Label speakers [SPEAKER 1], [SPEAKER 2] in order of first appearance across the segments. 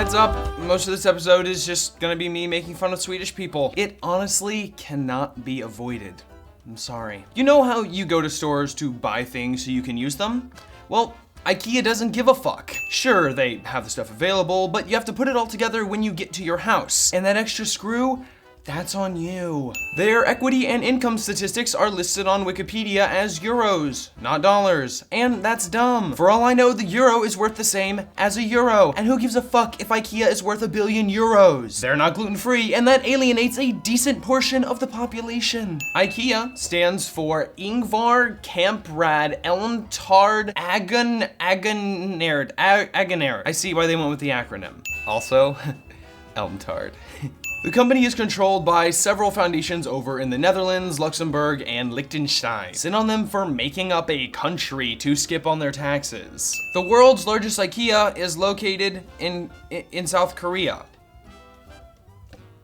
[SPEAKER 1] Heads up, most of this episode is just gonna be me making fun of Swedish people. It honestly cannot be avoided. I'm sorry. You know how you go to stores to buy things so you can use them? Well, IKEA doesn't give a fuck. Sure, they have the stuff available, but you have to put it all together when you get to your house. And that extra screw, that's on you. Their equity and income statistics are listed on Wikipedia as euros, not dollars. And that's dumb. For all I know, the euro is worth the same as a euro. And who gives a fuck if IKEA is worth €1 billion? They're not gluten-free, and that alienates a decent portion of the population. IKEA stands for Ingvar Kamprad Elmtard Agonerd. I see why they went with the acronym. Also, Elmtard. The company is controlled by several foundations over in the Netherlands, Luxembourg, and Liechtenstein. Sit on them for making up a country to skip on their taxes. The world's largest IKEA is located in South Korea.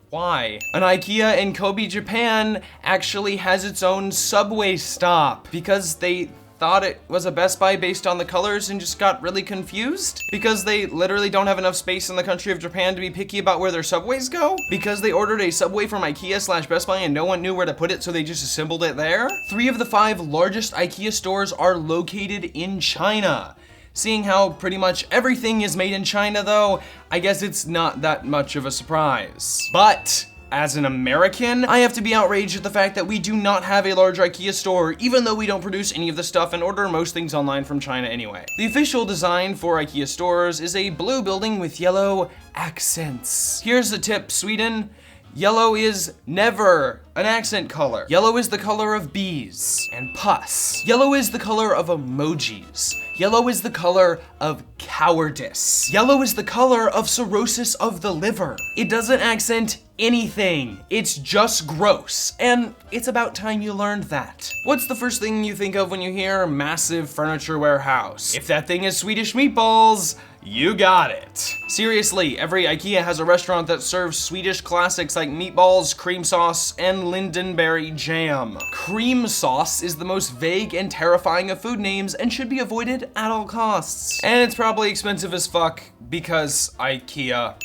[SPEAKER 1] Why? An IKEA in Kobe, Japan actually has its own subway stop because they thought it was a Best Buy based on the colors and just got really confused? Because they literally don't have enough space in the country of Japan to be picky about where their subways go? Because they ordered a subway from IKEA/Best Buy and no one knew where to put it, so they just assembled it there? 3 of the 5 largest IKEA stores are located in China. Seeing how pretty much everything is made in China though, I guess it's not that much of a surprise. But as an American, I have to be outraged at the fact that we do not have a large IKEA store, even though we don't produce any of the stuff and order most things online from China anyway. The official design for IKEA stores is a blue building with yellow accents. Here's the tip, Sweden. Yellow is never an accent color. Yellow is the color of bees and pus. Yellow is the color of emojis. Yellow is the color of cowardice. Yellow is the color of cirrhosis of the liver. It doesn't accent anything. It's just gross. And it's about time you learned that. What's the first thing you think of when you hear massive furniture warehouse? If that thing is Swedish meatballs, you got it. Seriously, every IKEA has a restaurant that serves Swedish classics like meatballs, cream sauce, and lingonberry jam. Cream sauce is the most vague and terrifying of food names and should be avoided at all costs. And it's probably expensive as fuck because IKEA.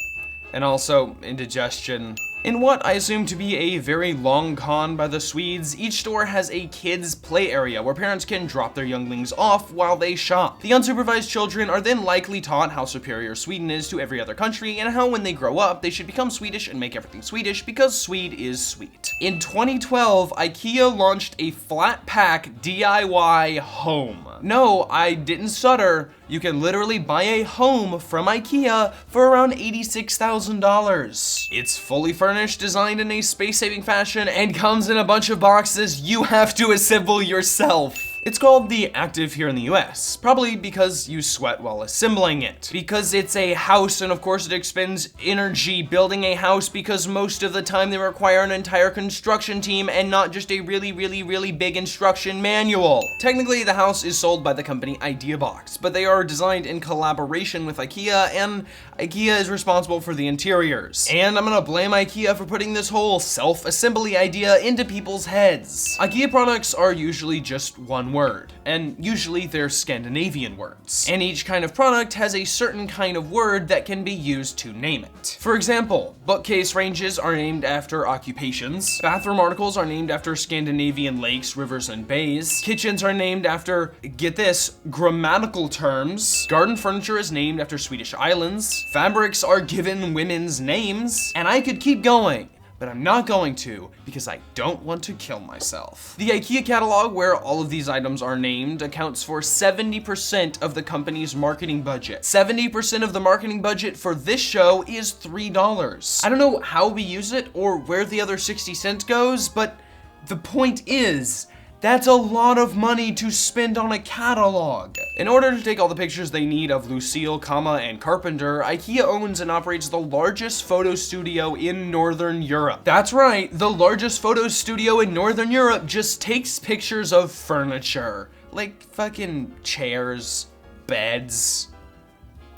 [SPEAKER 1] And also indigestion. In what I assume to be a very long con by the Swedes, each store has a kids' play area where parents can drop their younglings off while they shop. The unsupervised children are then likely taught how superior Sweden is to every other country and how when they grow up, they should become Swedish and make everything Swedish because Swede is sweet. In 2012, IKEA launched a flat pack DIY home. No, I didn't stutter. You can literally buy a home from IKEA for around $86,000. It's fully furnished, designed in a space-saving fashion, and comes in a bunch of boxes you have to assemble yourself. It's called the Active here in the US, probably because you sweat while assembling it. Because it's a house, and of course it expends energy building a house because most of the time they require an entire construction team and not just a really big instruction manual. Technically, the house is sold by the company IdeaBox, but they are designed in collaboration with IKEA, and IKEA is responsible for the interiors. And I'm gonna blame IKEA for putting this whole self-assembly idea into people's heads. IKEA products are usually just one word, and usually they're Scandinavian words. And each kind of product has a certain kind of word that can be used to name it. For example, bookcase ranges are named after occupations, bathroom articles are named after Scandinavian lakes, rivers, and bays, kitchens are named after, get this, grammatical terms, garden furniture is named after Swedish islands, fabrics are given women's names, and I could keep going. But I'm not going to because I don't want to kill myself. The IKEA catalog, where all of these items are named, accounts for 70% of the company's marketing budget. 70% of the marketing budget for this show is $3. I don't know how we use it or where the other 60 cents goes, but the point is, that's a lot of money to spend on a catalog. In order to take all the pictures they need of Lucille, and Carpenter, IKEA owns and operates the largest photo studio in Northern Europe. That's right, the largest photo studio in Northern Europe just takes pictures of furniture. Like fucking chairs, beds,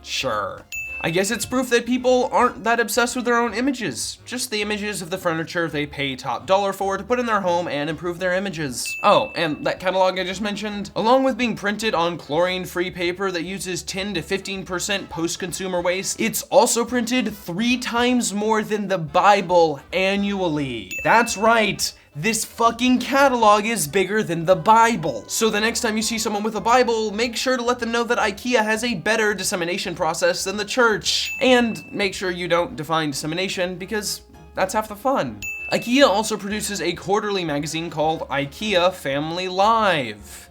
[SPEAKER 1] sure. I guess it's proof that people aren't that obsessed with their own images, just the images of the furniture they pay top dollar for to put in their home and improve their images. Oh, and that catalog I just mentioned, along with being printed on chlorine-free paper that uses 10 to 15% post-consumer waste, it's also printed 3 times more than the Bible annually. That's right. This fucking catalog is bigger than the Bible. So the next time you see someone with a Bible, make sure to let them know that IKEA has a better dissemination process than the church. And make sure you don't define dissemination, because that's half the fun. IKEA also produces a quarterly magazine called IKEA Family Live.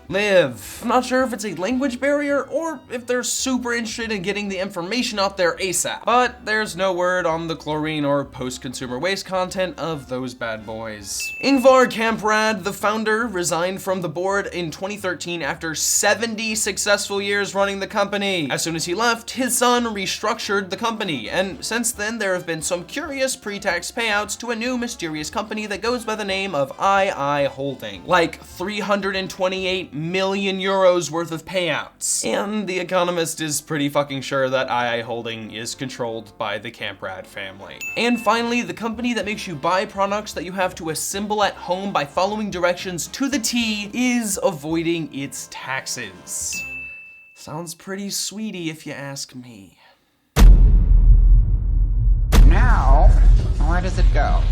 [SPEAKER 1] I'm not sure if it's a language barrier or if they're super interested in getting the information out there ASAP, but there's no word on the chlorine or post-consumer waste content of those bad boys. Ingvar Kamprad, the founder, resigned from the board in 2013 after 70 successful years running the company. As soon as he left, his son restructured the company, and since then there have been some curious pre-tax payouts to a new mysterious company that goes by the name of II Holding, like 328 million euros worth of payouts. And The Economist is pretty fucking sure that II Holding is controlled by the Kamprad family. And finally, the company that makes you buy products that you have to assemble at home by following directions to the T is avoiding its taxes. Sounds pretty sweetie if you ask me.
[SPEAKER 2] Now, where does it go?